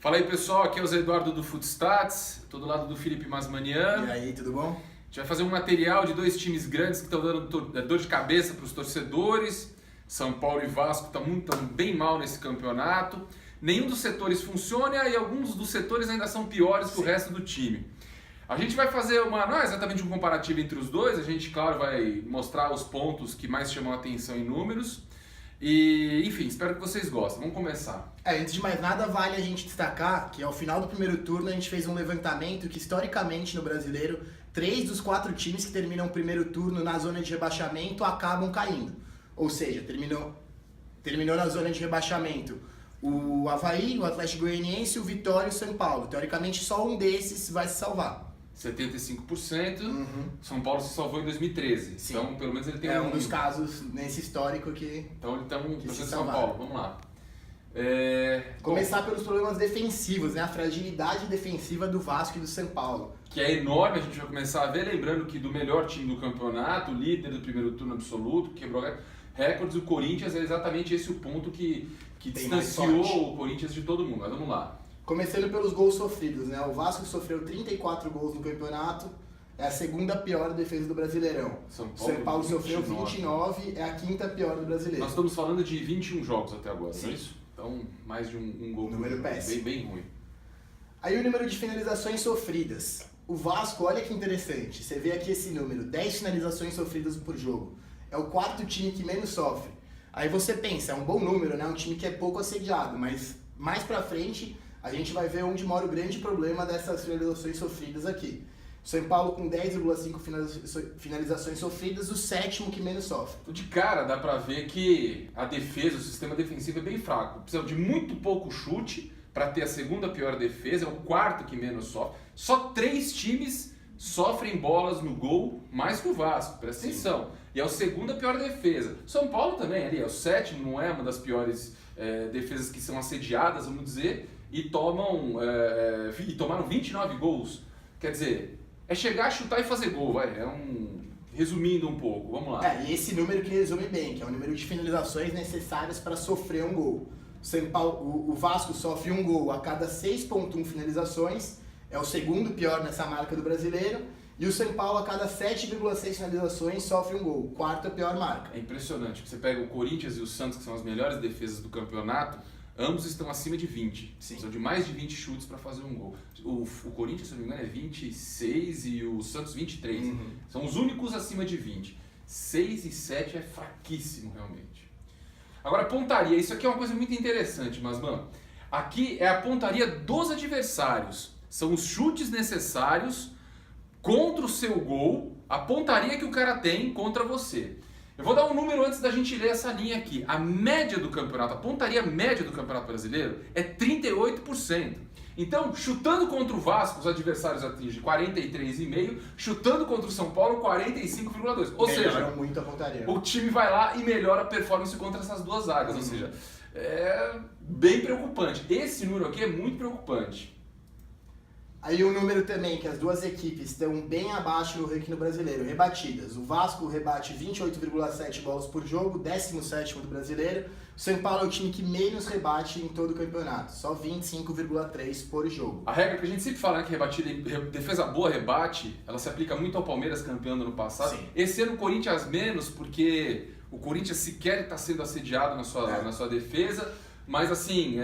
Fala aí pessoal, aqui é o Zé Eduardo do Footstats, tô do lado do Felipe Masmanian. E aí, tudo bom? A gente vai fazer um material de dois times grandes que estão dando dor de cabeça para os torcedores. São Paulo e Vasco estão bem mal nesse campeonato. Nenhum dos setores funciona e alguns dos setores ainda são piores que o resto do time. A gente vai fazer não é exatamente um comparativo entre os dois, a gente, claro, vai mostrar os pontos que mais chamam a atenção em números. E, enfim, espero que vocês gostem. Vamos começar. Antes de mais nada, vale a gente destacar que ao final do primeiro turno a gente fez um levantamento que, historicamente, no Brasileiro, 3 dos 4 times que terminam o primeiro turno na zona de rebaixamento acabam caindo. Ou seja, terminou na zona de rebaixamento o Avaí, o Atlético Goianiense, o Vitória e o São Paulo. Teoricamente, só um desses vai se salvar. 75%, São Paulo se salvou em 2013, Sim. Então pelo menos ele tem É um dos casos nesse histórico que Então ele está se São salvaram. Paulo, vamos lá. Começar pelos problemas defensivos, né? A fragilidade defensiva do Vasco e do São Paulo. Que é enorme, a gente vai começar a ver, lembrando que do melhor time do campeonato, líder do primeiro turno absoluto, quebrou recordes, o Corinthians é exatamente esse o ponto que Tem mais distanciou sorte. o Corinthians de todo mundo. Mas vamos lá. Começando pelos gols sofridos, né? O Vasco sofreu 34 gols no campeonato, é a segunda pior defesa do Brasileirão. São São Paulo sofreu 29, é a quinta pior do Brasileiro. Nós estamos falando de 21 jogos até agora, não é Sim. isso? Então, mais de um gol. Número por jogo, péssimo. bem ruim. Aí o número de finalizações sofridas. O Vasco, olha que interessante, você vê aqui esse número, 10 finalizações sofridas por jogo. É o quarto time que menos sofre. Aí você pensa, é um bom número, né? Um time que é pouco assediado, mas mais pra frente a gente vai ver onde mora o grande problema dessas finalizações sofridas aqui. São Paulo com 10,5 finalizações sofridas, o sétimo que menos sofre. Então, de cara, dá pra ver que a defesa, o sistema defensivo é bem fraco. Precisa de muito pouco chute para ter a segunda pior defesa, é o quarto que menos sofre. Só 3 times sofrem bolas no gol mais que o Vasco, presta atenção. E é a segunda pior defesa. São Paulo também ali, é o sétimo, não é uma das piores defesas que são assediadas, vamos dizer, e tomaram 29 gols. Quer dizer, é chegar, chutar e fazer gol, vai. Resumindo um pouco, vamos lá. E esse número que resume bem, que é o número de finalizações necessárias para sofrer um gol. O Vasco sofre um gol a cada 6,1 finalizações, é o segundo pior nessa marca do Brasileiro, e o São Paulo a cada 7,6 finalizações sofre um gol, quarta pior marca. É impressionante, você pega o Corinthians e o Santos, que são as melhores defesas do campeonato, ambos estão acima de 20. Sim. São de mais de 20 chutes para fazer um gol. O Corinthians, se não me engano, é 26 e o Santos 23. São os únicos acima de 20. 6 e 7 é fraquíssimo, realmente. Agora, pontaria. Isso aqui é uma coisa muito interessante, mas, mano, aqui é a pontaria dos adversários. São os chutes necessários contra o seu gol, a pontaria que o cara tem contra você. Eu vou dar um número antes da gente ler essa linha aqui. A média do campeonato, a pontaria média do Campeonato Brasileiro é 38%. Então, chutando contra o Vasco, os adversários atingem 43,5%, chutando contra o São Paulo, 45,2%. Ou seja, muito a pontaria. o time vai lá e melhora a performance contra essas duas zagas. Ou seja, é bem preocupante. Esse número aqui é muito preocupante. Aí um número também que as duas equipes estão bem abaixo do ranking Brasileiro, rebatidas. O Vasco rebate 28,7 bolas por jogo, 17º do Brasileiro. O São Paulo é o time que menos rebate em todo o campeonato, só 25,3 por jogo. A regra que a gente sempre fala, né, que defesa boa rebate, ela se aplica muito ao Palmeiras, campeão do ano passado. Sim. Esse ano o Corinthians menos, porque o Corinthians sequer está sendo assediado na sua defesa, mas assim,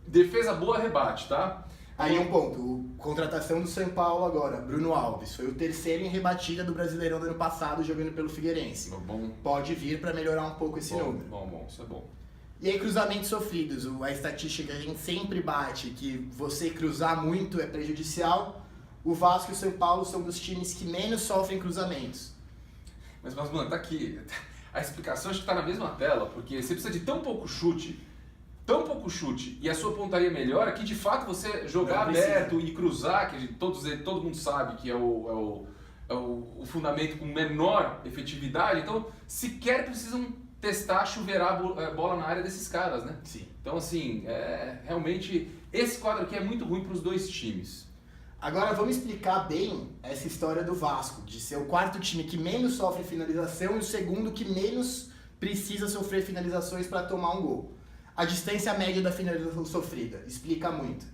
defesa boa rebate, tá? Aí um ponto, contratação do São Paulo agora, Bruno Alves, foi o terceiro em rebatida do Brasileirão do ano passado jogando pelo Figueirense. Bom, Pode vir para melhorar um pouco esse número. bom, isso é bom. E aí cruzamentos sofridos, a estatística que a gente sempre bate, que você cruzar muito é prejudicial. O Vasco e o São Paulo são dos times que menos sofrem cruzamentos. Mas mano, tá aqui. A explicação acho que tá na mesma tela, porque você precisa de tão pouco chute, e a sua pontaria melhora, que de fato você jogar aberto e cruzar, que todo mundo sabe que é o fundamento com menor efetividade, então sequer precisam testar, chuveirar a bola na área desses caras, né? Sim. Então assim, realmente esse quadro aqui é muito ruim para os dois times. Agora vamos explicar bem essa história do Vasco, de ser o quarto time que menos sofre finalização e o segundo que menos precisa sofrer finalizações para tomar um gol. A distância média da finalização sofrida explica muito.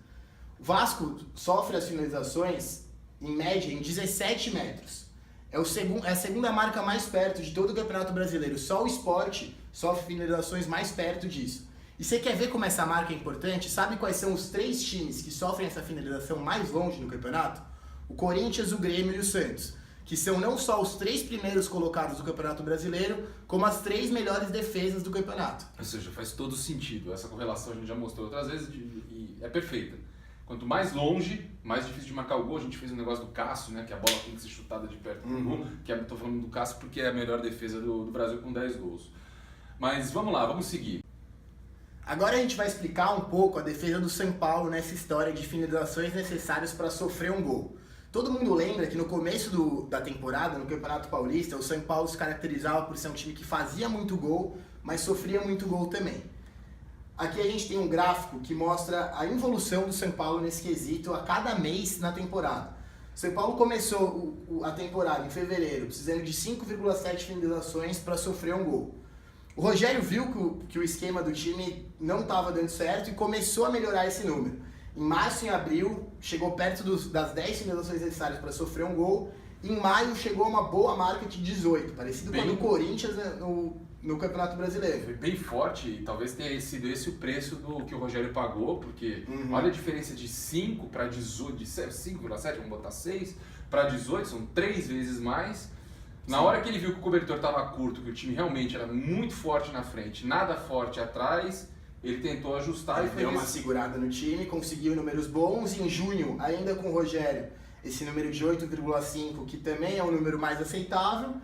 O Vasco sofre as finalizações, em média, em 17 metros. É a segunda marca mais perto de todo o Campeonato Brasileiro. Só o Sport sofre finalizações mais perto disso. E você quer ver como essa marca é importante? Sabe quais são os 3 times que sofrem essa finalização mais longe no campeonato? O Corinthians, o Grêmio e o Santos, que são não só os 3 primeiros colocados do Campeonato Brasileiro, como as 3 melhores defesas do campeonato. Ou seja, faz todo sentido. Essa correlação a gente já mostrou outras vezes e é perfeita. Quanto mais longe, mais difícil de marcar o gol. A gente fez um negócio do Cássio, né, que a bola tem que ser chutada de perto do gol. Estou falando do Cássio porque é a melhor defesa do Brasil com 10 gols. Mas vamos lá, vamos seguir. Agora a gente vai explicar um pouco a defesa do São Paulo nessa história de finalizações necessárias para sofrer um gol. Todo mundo lembra que no começo da temporada, no Campeonato Paulista, o São Paulo se caracterizava por ser um time que fazia muito gol, mas sofria muito gol também. Aqui a gente tem um gráfico que mostra a evolução do São Paulo nesse quesito a cada mês na temporada. O São Paulo começou a temporada em fevereiro precisando de 5,7 finalizações para sofrer um gol. O Rogério viu que o esquema do time não estava dando certo e começou a melhorar esse número. Em março e abril, chegou perto das 10 finalizações necessárias para sofrer um gol. Em maio, chegou a uma boa marca de 18, parecido com a do Corinthians no Campeonato Brasileiro. Foi bem forte e talvez tenha sido esse o preço do que o Rogério pagou, porque olha a diferença de 5 para 18, de 5,7, vamos botar 6, para 18, são 3 vezes mais. Na hora que ele viu que o cobertor estava curto, que o time realmente era muito forte na frente, nada forte atrás, ele tentou ajustar e deu uma segurada no time, conseguiu números bons. Em junho, ainda com o Rogério, esse número de 8,5, que também é um número mais aceitável.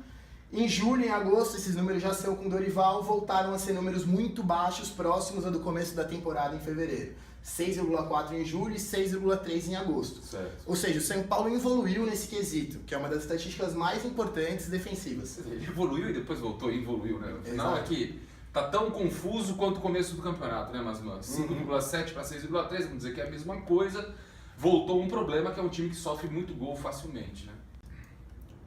Em julho e agosto, esses números já são com o Dorival, voltaram a ser números muito baixos, próximos ao do começo da temporada em fevereiro. 6,4 em julho e 6,3 em agosto. Certo. Ou seja, o São Paulo evoluiu nesse quesito, que é uma das estatísticas mais importantes defensivas. Ele evoluiu e depois voltou e evoluiu, né? No final é que tá tão confuso quanto o começo do campeonato, né, Masman? 5,7 para 6,3, vamos dizer que é a mesma coisa. Voltou um problema que é um time que sofre muito gol facilmente, né?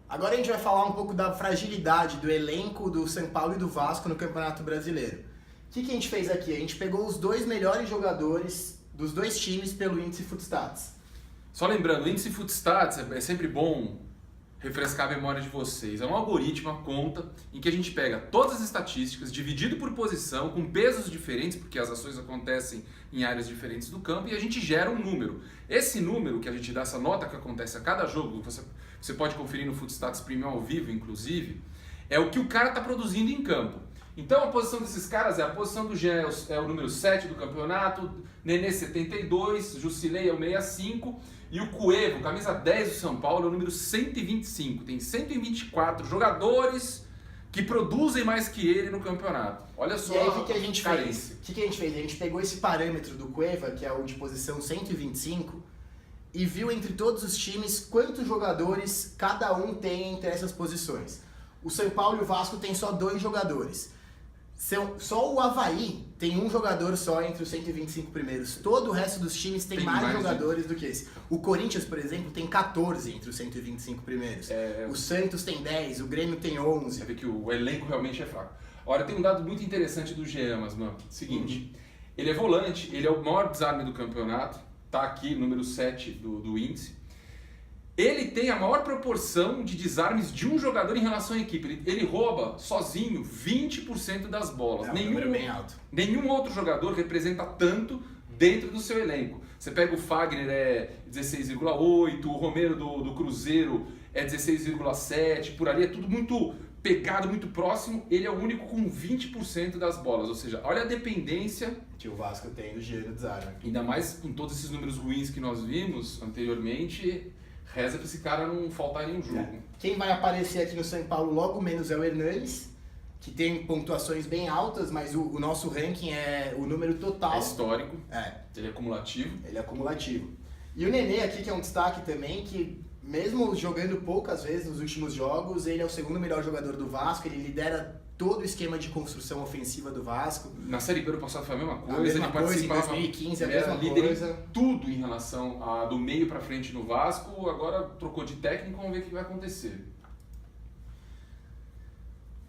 Agora a gente vai falar um pouco da fragilidade do elenco do São Paulo e do Vasco no Campeonato Brasileiro. O que a gente fez aqui? A gente pegou os 2 melhores jogadores dos 2 times pelo índice Footstats. Só lembrando, o índice Footstats é sempre bom refrescar a memória de vocês. É um algoritmo, uma conta, em que a gente pega todas as estatísticas, dividido por posição, com pesos diferentes, porque as ações acontecem em áreas diferentes do campo, e a gente gera um número. Esse número que a gente dá, essa nota que acontece a cada jogo, você pode conferir no Footstats Premium ao vivo, inclusive, é o que o cara está produzindo em campo. Então a posição desses caras é a posição do Jean, é o número 7 do campeonato, Nenê 72, Jusilei é o 65 e o Cuevo, camisa 10 do São Paulo, é o número 125. Tem 124 jogadores que produzem mais que ele no campeonato. Olha só. E aí o que a gente fez? O que a gente fez? A gente pegou esse parâmetro do Cueva, que é o de posição 125, e viu entre todos os times quantos jogadores cada um tem entre essas posições. O São Paulo e o Vasco tem só 2 jogadores. Só o Avaí tem um jogador só entre os 125 primeiros. Todo o resto dos times tem mais jogadores do que esse. O Corinthians, por exemplo, tem 14 entre os 125 primeiros. O Santos tem 10, o Grêmio tem 11. Você vê que o elenco realmente é fraco. Olha, tem um dado muito interessante do Jean, mano. Seguinte, ele é volante, ele é o maior desarme do campeonato. Tá aqui, número 7 do índice. Ele tem a maior proporção de desarmes de um jogador em relação à equipe. Ele rouba sozinho 20% das bolas. É um número bem alto. Nenhum outro jogador representa tanto dentro do seu elenco. Você pega o Fagner, é 16,8, o Romero do Cruzeiro é 16,7, por ali é tudo muito pegado, muito próximo. Ele é o único com 20% das bolas. Ou seja, olha a dependência que o Vasco tem do giro do desarme. Ainda mais com todos esses números ruins que nós vimos anteriormente. Reza pra esse cara não faltar em nenhum jogo. Quem vai aparecer aqui no São Paulo logo menos é o Hernanes, que tem pontuações bem altas, mas o nosso ranking é o número total. É histórico. Ele é acumulativo. Ele é acumulativo. E o Nenê aqui, que é um destaque também, que mesmo jogando poucas vezes nos últimos jogos, ele é o segundo melhor jogador do Vasco, ele lidera todo o esquema de construção ofensiva do Vasco. Na Série B do passado foi a mesma coisa. A mesma ele coisa, participava, em 2015 a ele era mesma líder coisa. em tudo em relação a do meio para frente no Vasco. Agora trocou de técnico, vamos ver o que vai acontecer.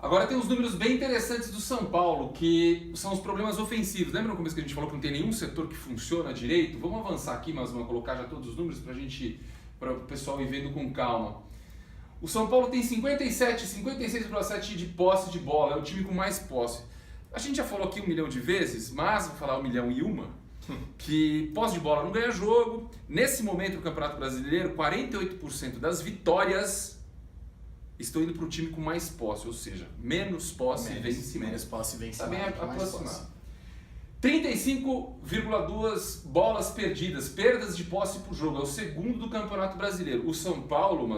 Agora tem uns números bem interessantes do São Paulo, que são os problemas ofensivos. Lembra no começo que a gente falou que não tem nenhum setor que funciona direito? Vamos avançar aqui, mas vamos colocar já todos os números para o pessoal ir vendo com calma. O São Paulo tem 56,7% de posse de bola, é o time com mais posse. A gente já falou aqui 1 milhão de vezes, mas vou falar 1 milhão e uma, que posse de bola não ganha jogo. Nesse momento do Campeonato Brasileiro, 48% das vitórias estão indo para o time com mais posse, ou seja, menos posse vence mais. Menos posse vence Tá bem mais. aproximado. 35,2 bolas perdidas, perdas de posse por jogo, é o segundo do Campeonato Brasileiro. O São Paulo,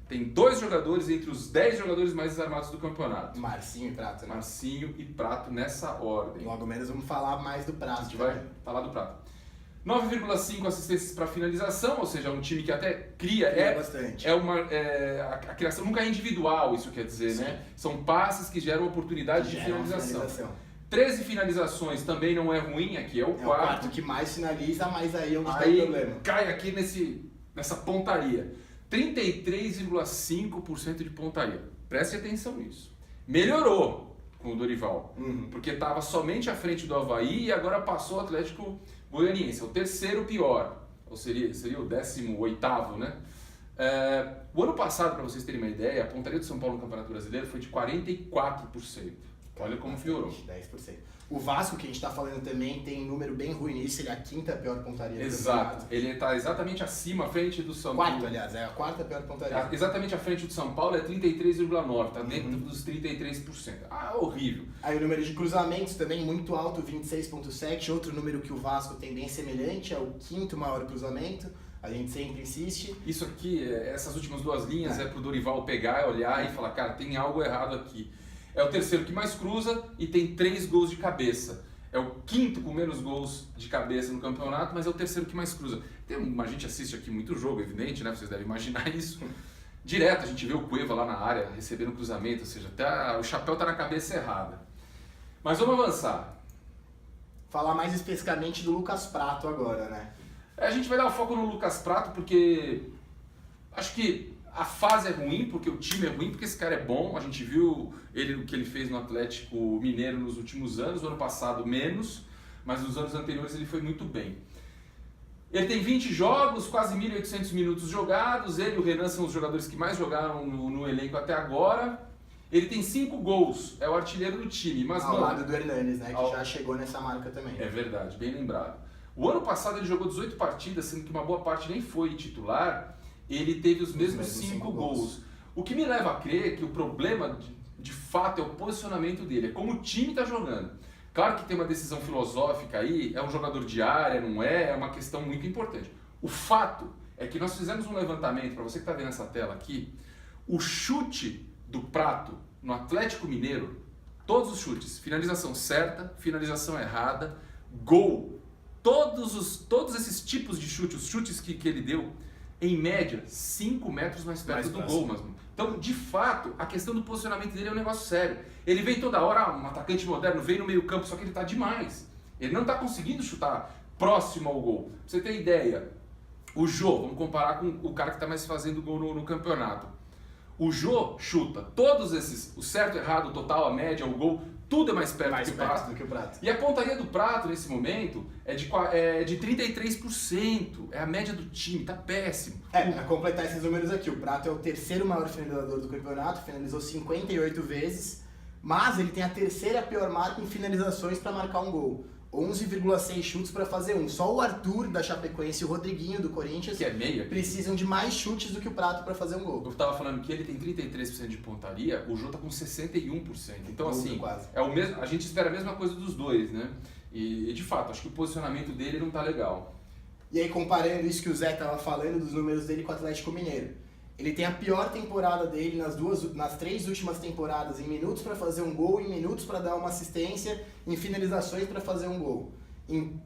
tem 2 jogadores entre os 10 jogadores mais desarmados do campeonato. Marcinho e Prato, né? Marcinho e Prato nessa ordem. Logo menos vamos falar mais do Prato. A gente vai falar do Prato. 9,5 assistências para finalização, ou seja, um time que até cria. Bastante. A criação nunca é individual, isso quer dizer, Sim. né? São passes que geram oportunidade de finalização. 13 finalizações também não é ruim, aqui é o quarto. É o quarto que mais finaliza, mas aí é onde está o problema. Cai aqui nessa pontaria. 33,5% de pontaria. Preste atenção nisso. Melhorou com o Dorival, porque estava somente à frente do Avaí e agora passou o Atlético Goianiense. É o terceiro pior, ou seria o 18º, né? O ano passado, para vocês terem uma ideia, a pontaria do São Paulo no Campeonato Brasileiro foi de 44%. Olha como piorou. 10%. O Vasco, que a gente está falando também, tem um número bem ruim nisso, ele é a 5ª pior pontaria do Exato, ele está exatamente acima, à frente do São Paulo. Quarto, aliás, é a 4ª pior pontaria. Exatamente à frente do São Paulo é 33,9%, está dentro dos 33%. Horrível. Aí o número de cruzamentos também muito alto, 26,7%. Outro número que o Vasco tem bem semelhante, é o 5º maior cruzamento. A gente sempre insiste. Isso aqui, essas últimas 2 linhas é pro Dorival pegar, olhar e falar, cara, tem algo errado aqui. É o terceiro que mais cruza e tem 3 gols de cabeça. É o 5º com menos gols de cabeça no campeonato, mas é o terceiro que mais cruza. A gente assiste aqui muito jogo, evidente, né? Vocês devem imaginar isso. Direto a gente vê o Cueva lá na área recebendo cruzamento, ou seja, até o chapéu tá na cabeça errada. Mas vamos avançar. Falar mais especificamente do Lucas Prato agora, né? A gente vai dar o foco no Lucas Prato porque acho que a fase é ruim, porque o time é ruim, porque esse cara é bom. A gente viu o que ele fez no Atlético Mineiro nos últimos anos, no ano passado menos, mas nos anos anteriores ele foi muito bem. Ele tem 20 jogos, quase 1.800 minutos jogados, ele e o Renan são os jogadores que mais jogaram no elenco até agora. Ele tem 5 gols, é o artilheiro do time. Mas, ao lado do Hernanes, né, que já chegou nessa marca também. É verdade, bem lembrado. O ano passado ele jogou 18 partidas, sendo que uma boa parte nem foi titular. Ele teve os mesmos 5 gols. O que me leva a crer que o problema, de fato, é o posicionamento dele, é como o time está jogando. Claro que tem uma decisão filosófica aí, é um jogador de área, não é uma questão muito importante. O fato é que nós fizemos um levantamento, para você que está vendo essa tela aqui, o chute do Prato no Atlético Mineiro, todos os chutes, finalização certa, finalização errada, gol, todos esses tipos de chute, os chutes que ele deu, em média, 5 metros mais perto do gol, mesmo. Então, de fato, a questão do posicionamento dele é um negócio sério. Ele vem toda hora, um atacante moderno, vem no meio campo, só que ele está demais. Ele não está conseguindo chutar próximo ao gol. Pra você ter ideia, o Jô, vamos comparar com o cara que está mais fazendo gol no campeonato. O Jô chuta todos esses, o certo, errado, o total, a média, o gol, tudo é mais perto do que o Prato. E a pontaria do Prato, nesse momento, é de 33%. É a média do time, tá péssimo. Pra completar esses números aqui, o Prato é o terceiro maior finalizador do campeonato, finalizou 58 vezes, mas ele tem a terceira pior marca em finalizações para marcar um gol. 11,6 chutes para fazer um. Só o Arthur da Chapecoense e o Rodriguinho do Corinthians, que é meia, precisam de mais chutes do que o Prato para fazer um gol. Eu tava falando que ele tem 33% de pontaria, o Jô tá com 61%. Então assim, quase. É o mesmo, a gente espera a mesma coisa dos dois, né? E de fato, acho que o posicionamento dele não tá legal. E aí, comparando isso que o Zé tava falando dos números dele com o Atlético Mineiro, ele tem a pior temporada dele nas 3 últimas temporadas em minutos para fazer um gol, em minutos para dar uma assistência, em finalizações para fazer um gol.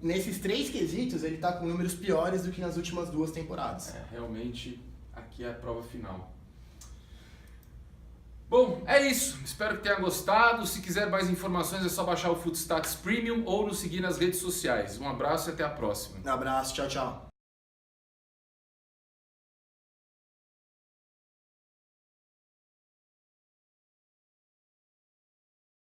Nesses 3 quesitos, ele está com números piores do que nas últimas 2 temporadas. Realmente, aqui é a prova final. Bom, é isso. Espero que tenha gostado. Se quiser mais informações, é só baixar o Footstats Premium ou nos seguir nas redes sociais. Um abraço e até a próxima. Um abraço, tchau, tchau.